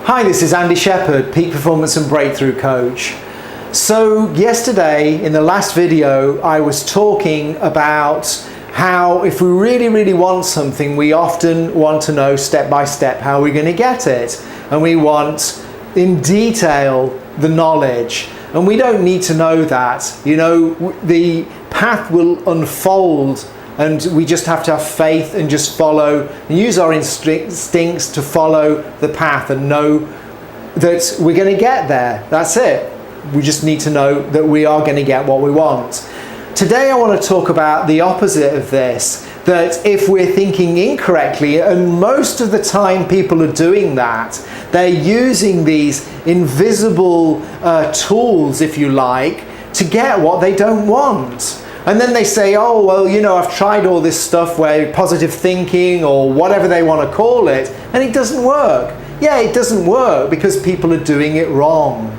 Hi, this is Andy Shepherd, Peak Performance and Breakthrough Coach. So yesterday in the last video I was talking about how if we really want something, we often want to know step by step how we're going to get it, and we want in detail the knowledge, and we don't need to know that. You know, the path will unfold and we just have to have faith and just follow and use our instincts to follow the path and know that we're going to get there. That's it. We just need to know that we are going to get what we want. Today I want to talk about the opposite of this, that if we're thinking incorrectly, and most of the time people are doing that, they're using these invisible tools, if you like, to get what they don't want. And then they say, oh, well, you know, I've tried all this stuff where positive thinking or whatever they want to call it, and it doesn't work. Yeah, it doesn't work because people are doing it wrong.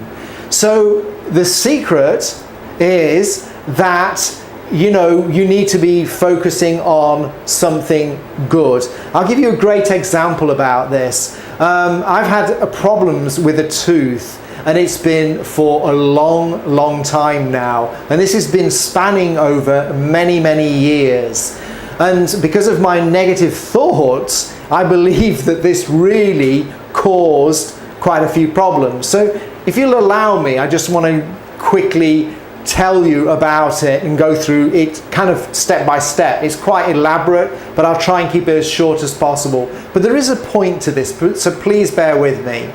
So the secret is that, you know, you need to be focusing on something good. I'll give you a great example about this. I've had problems with a tooth, and it's been for a long time now, and this has been spanning over many years. And because of my negative thoughts, I believe that this really caused quite a few problems. So if you'll allow me, I just want to quickly tell you about it and go through it kind of step by step. It's quite elaborate, but I'll try and keep it as short as possible. But there is a point to this, so please bear with me.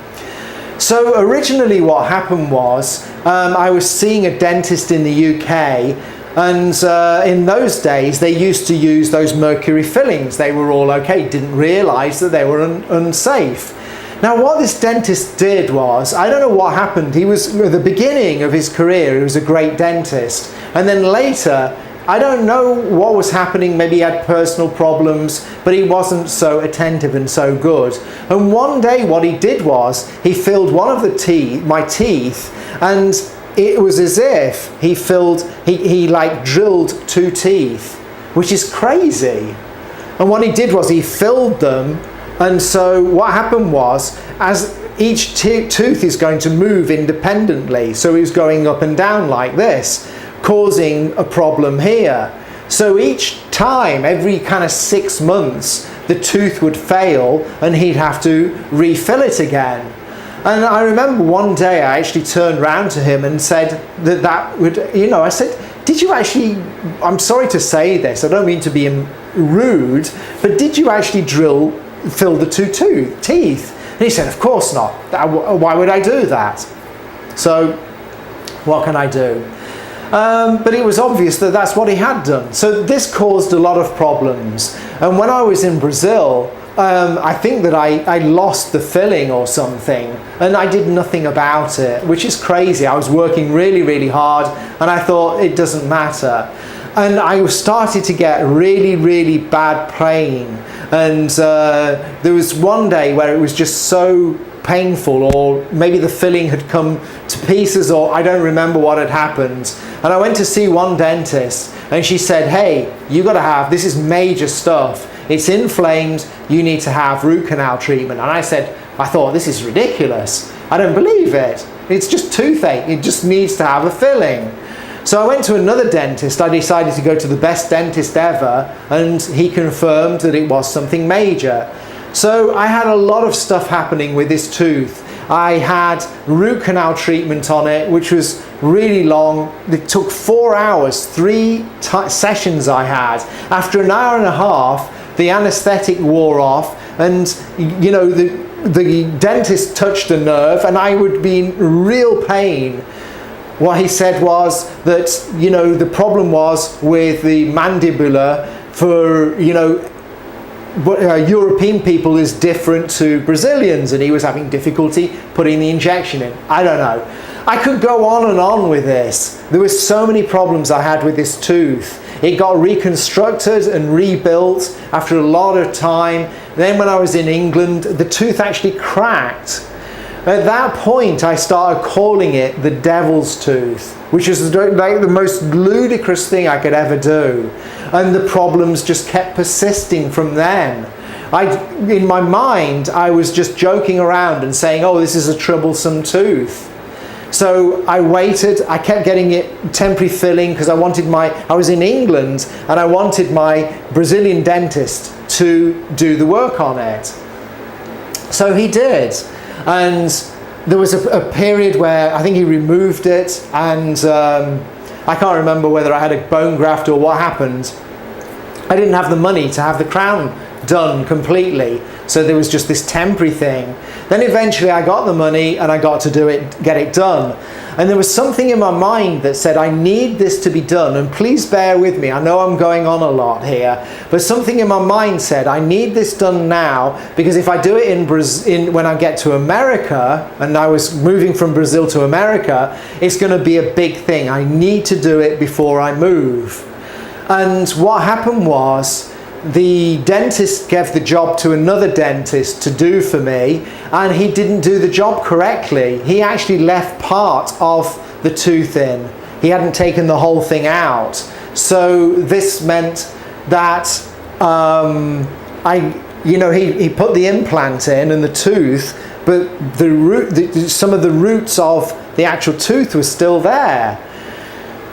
So originally what happened was I was seeing a dentist in the UK, and in those days they used to use those mercury fillings. They were all okay, didn't realise that they were unsafe. Now what this dentist did was, I don't know what happened, he was at the beginning of his career, he was a great dentist, and then later, I don't know what was happening, maybe he had personal problems, but he wasn't so attentive and so good. And one day what he did was, he filled one of the my teeth, and it was as if he like drilled 2 teeth, which is crazy. And what he did was he filled them, and so what happened was, as each tooth is going to move independently, so he was going up and down like this, causing a problem here. So each time, every kind of 6 months, the tooth would fail and he'd have to refill it again. And I remember one day I actually turned round to him and said that would, you know, I said, did you actually, I'm sorry to say this, I don't mean to be rude, but did you actually fill the 2 teeth? And he said, of course not. Why would I do that? So what can I do? But it was obvious that that's what he had done. So this caused a lot of problems. And when I was in Brazil, I think that I lost the filling or something, and I did nothing about it, which is crazy. I was working really hard, and I thought it doesn't matter. And I started to get really bad pain. And there was one day where it was just so painful, or maybe the filling had come to pieces, or I don't remember what had happened. And I went to see one dentist, and she said, hey, you got to have, this is major stuff. It's inflamed, you need to have root canal treatment. And I thought, this is ridiculous. I don't believe it. It's just toothache, it just needs to have a filling. So I went to another dentist. I decided to go to the best dentist ever, and he confirmed that it was something major. So I had a lot of stuff happening with this tooth. I had root canal treatment on it, which was really long. It took 4 hours, 3 sessions I had. After an hour and a half, the anesthetic wore off, and you know, the dentist touched a nerve, and I would be in real pain. What he said was that, you know, the problem was with the mandibular for, you know, European people is different to Brazilians, and he was having difficulty putting the injection in. I don't know. I could go on and on with this. There were so many problems I had with this tooth. It got reconstructed and rebuilt after a lot of time. Then when I was in England, the tooth actually cracked. At that point, I started calling it the devil's tooth, which is like the most ludicrous thing I could ever do. And the problems just kept persisting from then. in my mind, I was just joking around and saying, oh, this is a troublesome tooth. So I waited, I kept getting it temporary filling because I was in England and I wanted my Brazilian dentist to do the work on it. So he did. And there was a period where I think he removed it, and I can't remember whether I had a bone graft or what happened. I didn't have the money to have the crown done completely, so there was just this temporary thing. Then eventually I got the money and I got to get it done. And there was something in my mind that said, I need this to be done, and please bear with me, I know I'm going on a lot here, but something in my mind said, I need this done now, because if I do it when I get to America, and I was moving from Brazil to America, it's going to be a big thing. I need to do it before I move. And what happened was, the dentist gave the job to another dentist to do for me, and he didn't do the job correctly. He actually left part of the tooth in. He hadn't taken the whole thing out. So this meant that he put the implant in and the tooth, but some of the roots of the actual tooth was still there.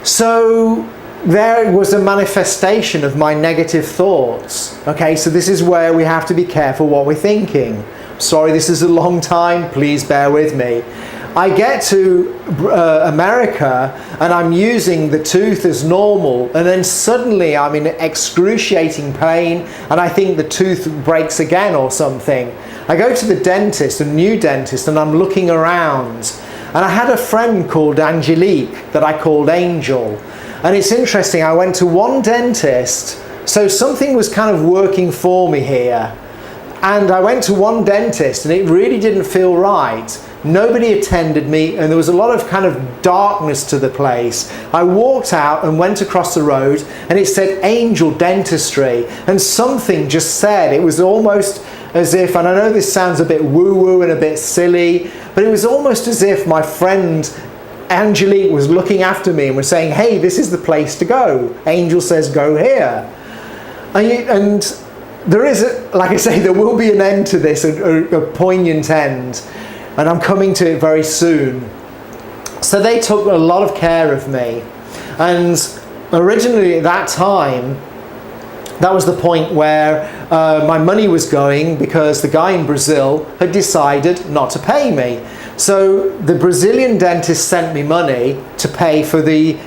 So there was a manifestation of my negative thoughts. Okay, so this is where we have to be careful what we're thinking. Sorry, this is a long time, please bear with me. I get to America and I'm using the tooth as normal, and then suddenly I'm in excruciating pain and I think the tooth breaks again or something. I go to the dentist, a new dentist, and I'm looking around, and I had a friend called Angelique that I called Angel. And it's interesting, I went to one dentist, so something was kind of working for me here. And I went to one dentist and it really didn't feel right. Nobody attended me and there was a lot of kind of darkness to the place. I walked out and went across the road and it said Angel Dentistry, and something just said, it was almost as if, and I know this sounds a bit woo-woo and a bit silly, but it was almost as if my friend Angelique was looking after me and was saying, hey, this is the place to go. Angel says, go here. And there is, like I say, there will be an end to this, a poignant end. And I'm coming to it very soon. So they took a lot of care of me. And originally at that time, that was the point where my money was going, because the guy in Brazil had decided not to pay me. So the Brazilian dentist sent me money to pay for the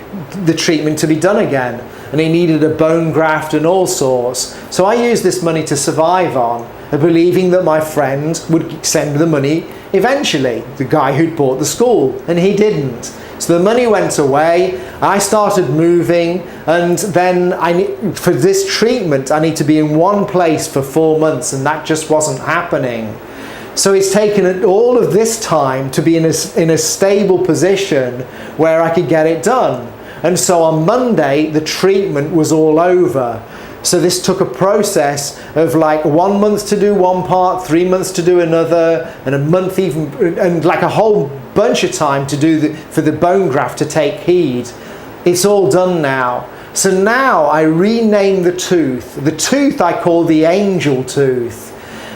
treatment to be done again. And he needed a bone graft and all sorts. So I used this money to survive on, believing that my friend would send the money eventually, the guy who'd bought the school, and he didn't. So the money went away, I started moving, and then for this treatment I need to be in one place for 4 months, and that just wasn't happening. So it's taken all of this time to be in a stable position where I could get it done. And so on Monday, the treatment was all over. So this took a process of like 1 month to do one part, 3 months to do another, and a month even, and like a whole bunch of time to do for the bone graft to take heed. It's all done now. So now I rename the tooth. The tooth I call the angel tooth.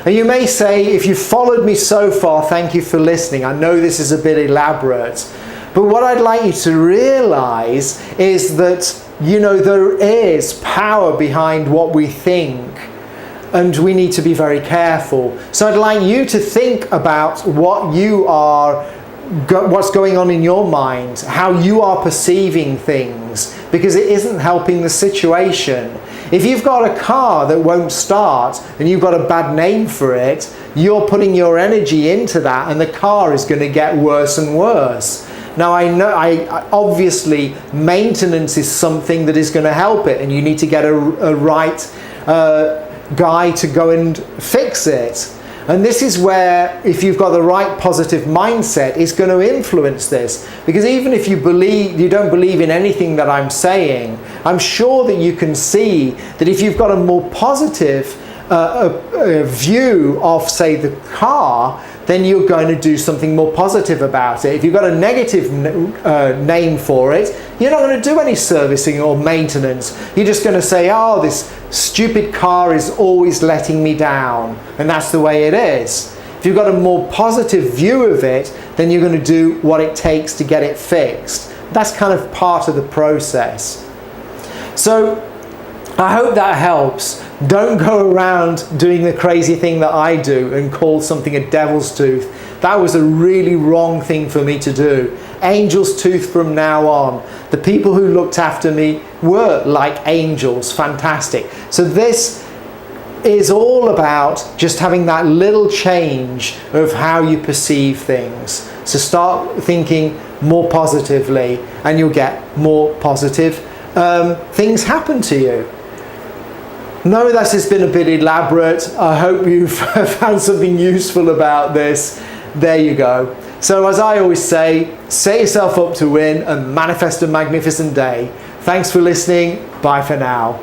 And you may say, if you've followed me so far, thank you for listening. I know this is a bit elaborate. But what I'd like you to realize is that, there is power behind what we think. And we need to be very careful. So I'd like you to think about what's going on in your mind, how you are perceiving things, because it isn't helping the situation. If you've got a car that won't start and you've got a bad name for it, you're putting your energy into that and the car is going to get worse and worse. Now I know, obviously maintenance is something that is going to help it, and you need to get a right guy to go and fix it. And this is where, if you've got the right positive mindset, it's going to influence this. Because even if you don't believe in anything that I'm saying, I'm sure that you can see that if you've got a more positive view of, say, the car, then you're going to do something more positive about it. If you've got a negative name for it, you're not going to do any servicing or maintenance. You're just going to say, oh, this stupid car is always letting me down, and that's the way it is. If you've got a more positive view of it, then you're going to do what it takes to get it fixed. That's kind of part of the process. So I hope that helps. Don't go around doing the crazy thing that I do and call something a devil's tooth. That was a really wrong thing for me to do. Angel's tooth from now on. The people who looked after me were like angels, fantastic. So this is all about just having that little change of how you perceive things. So start thinking more positively and you'll get more positive things happen to you. No, that has been a bit elaborate. I hope you've found something useful about this. There you go. So as I always say, set yourself up to win and manifest a magnificent day. Thanks for listening. Bye for now.